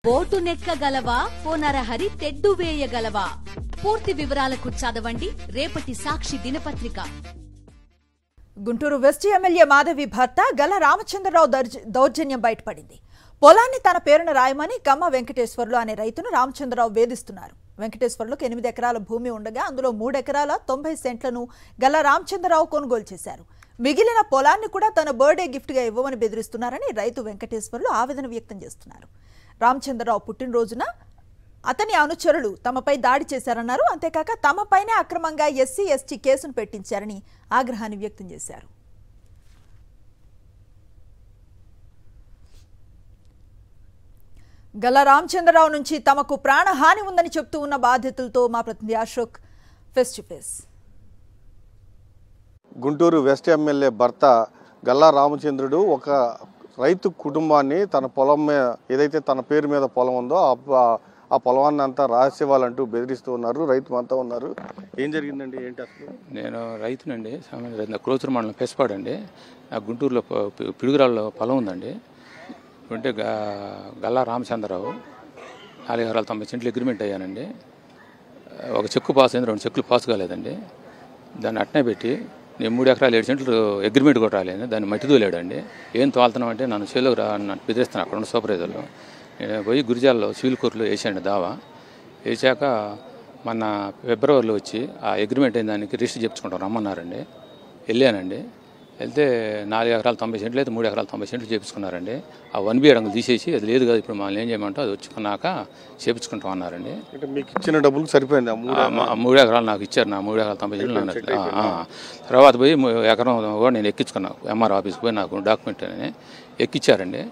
Boat నెక్కగలవా ఓ నరహరి తెడ్డు వేయగలవా? పూర్తి వివరాలకు చదవండి రేపటి సాక్షి దినపత్రిక. గుంటూరు వెస్ట్ ఎమ్మెల్యే మాధవి భర్త గల్లా రామచంద్రరావు దౌర్జన్యం బయటపడింది. పొలాన్ని తన పేరున రాయమని కమ్మ వెంకటేశ్వర్లు అనే రైతును రామచంద్రరావు వేధిస్తున్నారు. వెంకటేశ్వర్లకు 8 ఎకరాల భూమి ఉండగా అందులో 3 ఎకరాల 90 సెంట్లను గల్లా రామచంద్రరావు కొనుగోలు చేశారు. మిగిలిన పొలాన్ని కూడా తన బర్త్డే గిఫ్ట్గా ఇవ్వమని బెదిరిస్తున్నారని రైతు వెంకటేశ్వర్లు ఆవేదన వ్యక్తం చేస్తున్నారు. రామచంద్రరావు పుట్టినరోజున అతని అనుచరులు తమపై దాడి చేశారన్నారు. అంతేకాక తమపైనే అక్రమంగా ఎస్సీ ఎస్టీ కేసును పెట్టించారని ఆగ్రహాన్ని వ్యక్తం చేశారు. గల్లా రామచంద్రరావు నుంచి తమకు ప్రాణహాని ఉందని చెప్తూ ఉన్న బాధితులతో మా ప్రతినిధి Ashok face to face. Guntur west MLA భర్త గల్లా రామచంద్రుడు ఒక రైతు కుటుంబాన్ని తన పొలం మీద ఏదైతే తన పేరు మీద పొలం ఉందో ఆ పొలాన్ని అంతా రాసివ్వాలంటూ బెదిరిస్తూ ఉన్నారు. రైతు అంతా ఉన్నారు. ఏం జరిగిందండి? ఏంటి అసలు? నేను రైతునండి, సామాన్య రైతు. క్రోచూరు మండలం పెసపాడండి. నాకు గుంటూరులో పిడుగురాళ్ళలో పొలం ఉందండి. అంటే గల్లా రామచంద్రరావు 4 ఎకరాల 90 సెంట్లు అగ్రిమెంట్ అయ్యానండి. ఒక చెక్కు పాస్ అయింది, 2 చెక్కులు పాస్ కాలేదండి. దాన్ని అట్నే పెట్టి నేను 3 ఎకరాలు 7 సెంట్లు అగ్రిమెంట్ కూడా రాలేదు. దాన్ని మట్టి తోలేడండి. ఏం తోలుతున్నాం అంటే నన్ను చేలోకి నన్ను బెదిరిస్తాను. అక్కడ ఉన్న సూపర్వైజర్లు నేను పోయి గురిజాల్లో సివిల్ కోర్టులో వేసాను దావా. వేసాక మొన్న ఫిబ్రవరిలో వచ్చి ఆ అగ్రిమెంట్ అయిన దానికి రిజిస్టర్ చేయించుకుంటాం రమ్మన్నారండి. వెళ్ళానండి. వెళ్తే 4 ఎకరాలు 90 సెంట్లు అయితే 3 ఎకరాలు 90 సెంట్లు చేయించుకున్నారండి. ఆ 1B అడంగులు తీసేసి అది లేదు కదా ఇప్పుడు మమ్మల్ని ఏం చేయమంటో అది వచ్చుకున్నాక చేయించుకుంటాం అన్నారండి. మీకు ఇచ్చిన డబ్బులు సరిపోయింది? 3 ఎకరాలు నాకు ఇచ్చారు. నా 3 ఎకరాలు 90 సెంట్లు అన్నట్టు. తర్వాత పోయి ఎకరం కూడా నేను ఎక్కించుకున్నాను. ఎంఆర్ ఆఫీస్కి పోయి నాకు డాక్యుమెంట్ అని ఎక్కిచ్చారండి.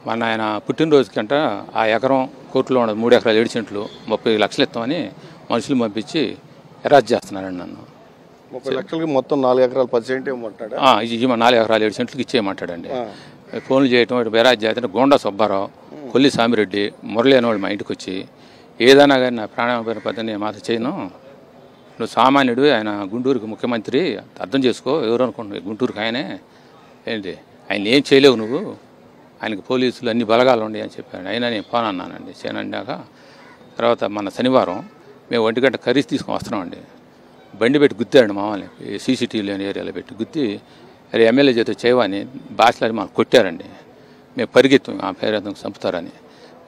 మన ఆయన పుట్టినరోజుకంట ఆ ఎకరం కోర్టులో ఉన్నది 3 ఎకరాలు 7 సెంట్లు 30 లక్షలు ఇస్తామని మనుషులు పంపించి ఎరాజ్ చేస్తున్నారండి నన్ను. 30 లక్షలకి మొత్తం 4 ఎకరాలు 10 సెంట్లు ఇవ్వమంటాడు. 4 ఎకరాలు 7 సెంట్లకి ఇచ్చేయమంటాడండి. ఫోన్లు చేయటం బేరాజ్ చేస్తే గోండా సుబ్బారావు, కొల్లి సామిరెడ్డి, మురళి అనేవాళ్ళు మా ఇంటికి వచ్చి ఏదైనా కానీ నా ప్రాణాపాయ పద్ధతి నేను మాత్రం చేయను, నువ్వు సామాన్యుడు, ఆయన గుంటూరుకి ముఖ్యమంత్రి, అర్థం చేసుకో, ఎవరు అనుకుంటున్నావు గుంటూరుకి ఆయనే ఏంటి, ఆయన ఏం చేయలేవు నువ్వు, ఆయనకి పోలీసులు అన్ని బలగాలు ఉన్నాయి అని చెప్పాను. అయినా నేను ఫోన్ అన్నానండి. చేయనన్నాక తర్వాత మన శనివారం మేము 1 గంట కర్రీస్ తీసుకొని వస్తున్నామండి. బండి పెట్టి గుద్దాడు మామూలు సీసీటీవీ లేని ఏరియాలో పెట్టి గుద్ది అరే ఎమ్మెల్యే చేత చేయవని భాషలు మాకు కొట్టారండి. మేము పరిగెత్తాం ఆ పేరు చంపుతారని.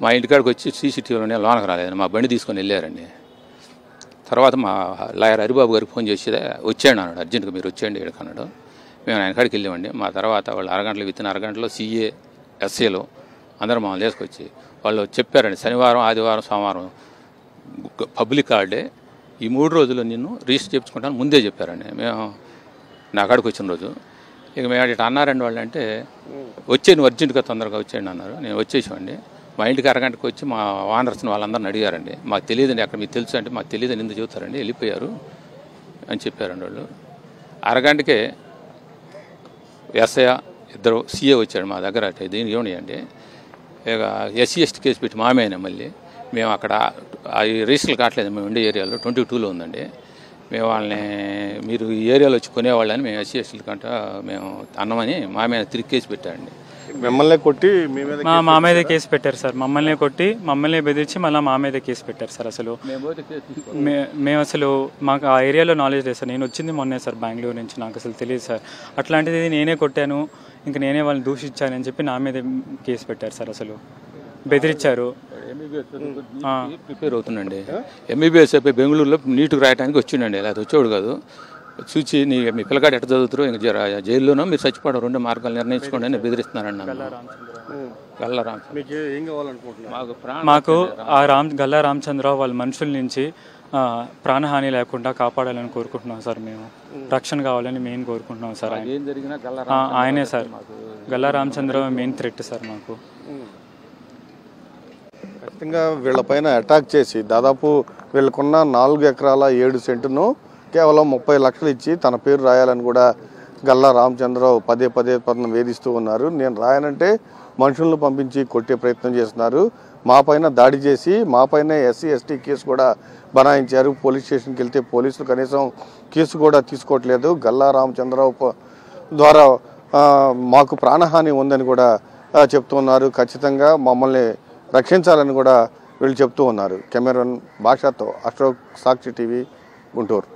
మా ఇంటికాడికి వచ్చి సీసీటీవీలోనే లోనకు రాలేదని మా బండి తీసుకొని వెళ్ళారండి. తర్వాత మా లాయర్ హరిబాబు గారికి ఫోన్ చేసి వచ్చాడు అన్నాడు, అర్జెంటుగా మీరు వచ్చేయండి ఇక్కడికి అన్నాడు. మేము ఆయన కాడికి వెళ్ళామండి. మా తర్వాత వాళ్ళు వితిన్ అరగంటలో CA SAలు అందరూ మమ్మల్ని తీసుకొచ్చి వాళ్ళు చెప్పారండి, శనివారం ఆదివారం సోమవారం పబ్లిక్ హాలిడే, ఈ 3 రోజులు నిన్ను రిజిస్టర్ చేయించుకుంటాను ముందే చెప్పారండి. మేము నా కాడికి వచ్చిన రోజు ఇక మేము ఇట్లా అన్నారండి వాళ్ళు. అంటే వచ్చే నువ్వు అర్జెంటుగా తొందరగా వచ్చేయండి అన్నారు. నేను వచ్చేసామండి. మా ఇంటికి అరగంటకు వచ్చి మా ఓనర్స్ని వాళ్ళందరిని అడిగారండి. మాకు తెలియదండి అక్కడ మీకు తెలుసు అంటే మాకు తెలియదని ఎందుకు చెబుతారండి, వెళ్ళిపోయారు అని చెప్పారండి వాళ్ళు. అరగంటకే SI 2 CA వచ్చాడు మా దగ్గర. అంటే దీనికి ఏమన్నాయండి, ఇక SC ST కేసు పెట్టి మామేనే మళ్ళీ మేము అక్కడ రిజిస్టర్లు కావట్లేదు. మేము ఉండే ఏరియాలో 22లో ఉందండి. మేము వాళ్ళని మీరు ఈ ఏరియాలో వచ్చి కొనేవాళ్ళని మేము SC ST కంట మేము అన్నమని మామే తిరిగి కేసు పెట్టారండి. మిమ్మల్ని కొట్టి మా మీద కేసు పెట్టారు సార్. మమ్మల్ని కొట్టి మమ్మల్ని బెదిరించి మళ్ళీ మా మీద కేసు పెట్టారు సార్. అసలు మేము అసలు మాకు ఆ ఏరియాలో నాలెడ్జ్ లేదు సార్. నేను వచ్చింది మొన్నే సార్ బెంగళూరు నుంచి, నాకు అసలు తెలియదు సార్. అట్లాంటిది నేనే కొట్టాను, ఇంక నేనే వాళ్ళని దూషించానని చెప్పి నా మీద కేసు పెట్టారు సార్. అసలు బెదిరించారు. ప్రిపేర్ అవుతుందండి. MBBS అయిపోయి బెంగళూరులో నీటుకు రాయడానికి వచ్చిండండి. లేదా వచ్చేవాడు కాదు. చూచి మీ పిల్లగాడు ఎట్లా చదువుతారు, ఇంక జైల్లోనో మీరు చచ్చిపోవడం 2 మార్గాలు నిర్ణయించుకోండి అని బెదిరిస్తున్నారండి. మాకు ఆ గల్లా రామచంద్రరావు వాళ్ళ మనుషుల నుంచి ప్రాణహాని లేకుండా కాపాడాలని కోరుకుంటున్నాం సార్. మేము రక్షణ కావాలని మెయిన్ కోరుకుంటున్నాం సార్. ఆయనే sir Galla Ramachandrarao main threat sir మాకు. ఖచ్చితంగా వీళ్ళపైన అటాక్ చేసి దాదాపు వీళ్ళకున్న 4 ఎకరాల 7 సెంటును కేవలం 30 లక్షలు ఇచ్చి తన పేరు రాయాలని కూడా గల్లా రామచంద్రరావు పదే వేధిస్తూ ఉన్నారు. నేను రాయనంటే మనుషులను పంపించి కొట్టే ప్రయత్నం చేస్తున్నారు. మా పైన దాడి చేసి మా పైన SC ST కేసు కూడా బనాయించారు. పోలీస్ స్టేషన్కి వెళ్తే పోలీసులు కనీసం కేసు కూడా తీసుకోవట్లేదు. గల్లా రామచంద్రరావు ద్వారా మాకు ప్రాణహాని ఉందని కూడా చెప్తున్నారు. ఖచ్చితంగా మమ్మల్ని రక్షించాలని కూడా వీళ్ళు చెప్తూ ఉన్నారు. కెమెరామెన్ భాషతో అశోక్, సాక్షి టీవీ, గుంటూరు.